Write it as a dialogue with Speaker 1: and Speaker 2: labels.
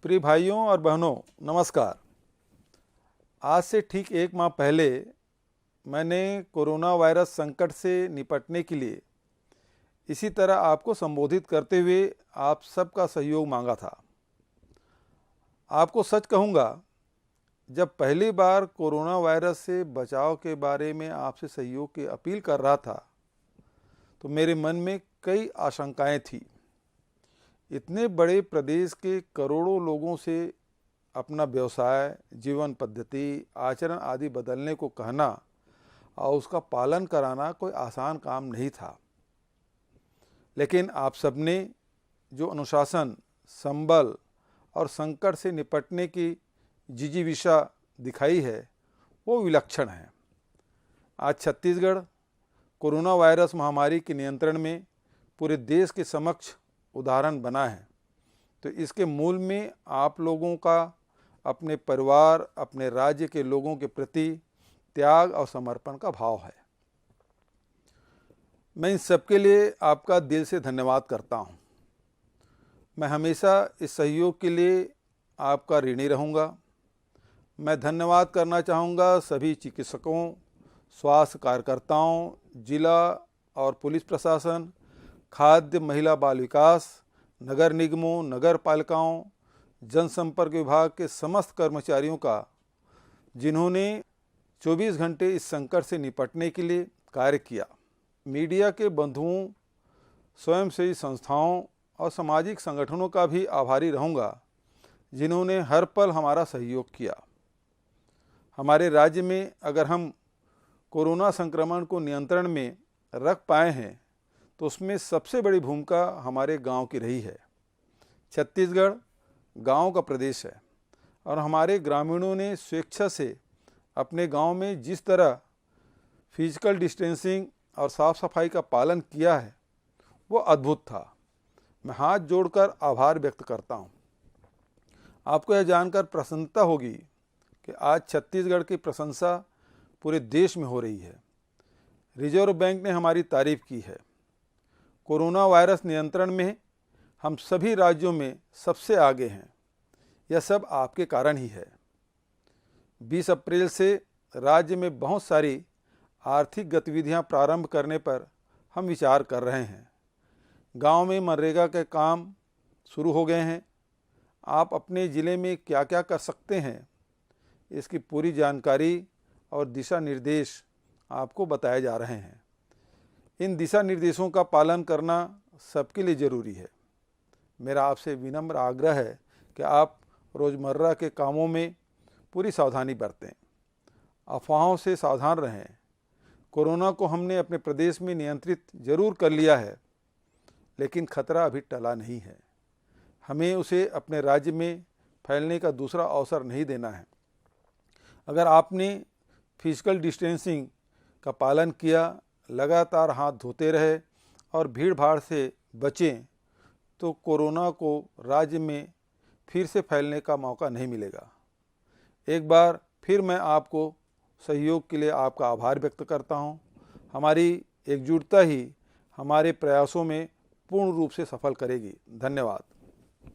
Speaker 1: प्रिय भाइयों और बहनों, नमस्कार। आज से ठीक एक माह पहले मैंने कोरोना वायरस संकट से निपटने के लिए इसी तरह आपको संबोधित करते हुए आप सबका सहयोग मांगा था। आपको सच कहूँगा, जब पहली बार कोरोना वायरस से बचाव के बारे में आपसे सहयोग की अपील कर रहा था तो मेरे मन में कई आशंकाएं थी। इतने बड़े प्रदेश के करोड़ों लोगों से अपना व्यवसाय, जीवन पद्धति, आचरण आदि बदलने को कहना और उसका पालन कराना कोई आसान काम नहीं था। लेकिन आप सबने जो अनुशासन, संबल और संकट से निपटने की जिजीविषा दिखाई है वो विलक्षण है। आज छत्तीसगढ़ कोरोना वायरस महामारी के नियंत्रण में पूरे देश के समक्ष उदाहरण बना है। तो इसके मूल में आप लोगों का अपने परिवार, अपने राज्य के लोगों के प्रति त्याग और समर्पण का भाव है। मैं इन सबके लिए आपका दिल से धन्यवाद करता हूं। मैं हमेशा इस सहयोग के लिए आपका ऋणी रहूंगा। मैं धन्यवाद करना चाहूँगा सभी चिकित्सकों, स्वास्थ्य कार्यकर्ताओं, जिला और पुलिस प्रशासन, खाद्य, महिला बाल विकास, नगर निगमों, नगर पालिकाओं, जनसंपर्क विभाग के समस्त कर्मचारियों का, जिन्होंने 24 घंटे इस संकट से निपटने के लिए कार्य किया। मीडिया के बंधुओं, स्वयंसेवी संस्थाओं और सामाजिक संगठनों का भी आभारी रहूँगा, जिन्होंने हर पल हमारा सहयोग किया। हमारे राज्य में अगर हम कोरोना संक्रमण को नियंत्रण में रख पाए हैं तो उसमें सबसे बड़ी भूमिका हमारे गांव की रही है। छत्तीसगढ़ गांव का प्रदेश है और हमारे ग्रामीणों ने स्वेच्छा से अपने गांव में जिस तरह फिजिकल डिस्टेंसिंग और साफ सफाई का पालन किया है वो अद्भुत था। मैं हाथ जोड़कर आभार व्यक्त करता हूं। आपको यह जानकर प्रसन्नता होगी कि आज छत्तीसगढ़ की प्रशंसा पूरे देश में हो रही है। रिजर्व बैंक ने हमारी तारीफ की है। कोरोना वायरस नियंत्रण में हम सभी राज्यों में सबसे आगे हैं। यह सब आपके कारण ही है। 20 अप्रैल से राज्य में बहुत सारी आर्थिक गतिविधियां प्रारंभ करने पर हम विचार कर रहे हैं। गांव में मनरेगा के काम शुरू हो गए हैं। आप अपने ज़िले में क्या क्या कर सकते हैं, इसकी पूरी जानकारी और दिशा निर्देश आपको बताए जा रहे हैं। इन दिशा निर्देशों का पालन करना सबके लिए ज़रूरी है। मेरा आपसे विनम्र आग्रह है कि आप रोज़मर्रा के कामों में पूरी सावधानी बरतें, अफवाहों से सावधान रहें। कोरोना को हमने अपने प्रदेश में नियंत्रित जरूर कर लिया है, लेकिन खतरा अभी टला नहीं है। हमें उसे अपने राज्य में फैलने का दूसरा अवसर नहीं देना है। अगर आपने फिजिकल डिस्टेंसिंग का पालन किया, लगातार हाथ धोते रहे और भीड़ भाड़ से बचें तो कोरोना को राज्य में फिर से फैलने का मौका नहीं मिलेगा। एक बार फिर मैं आपको सहयोग के लिए आपका आभार व्यक्त करता हूं। हमारी एकजुटता ही हमारे प्रयासों में पूर्ण रूप से सफल करेगी। धन्यवाद।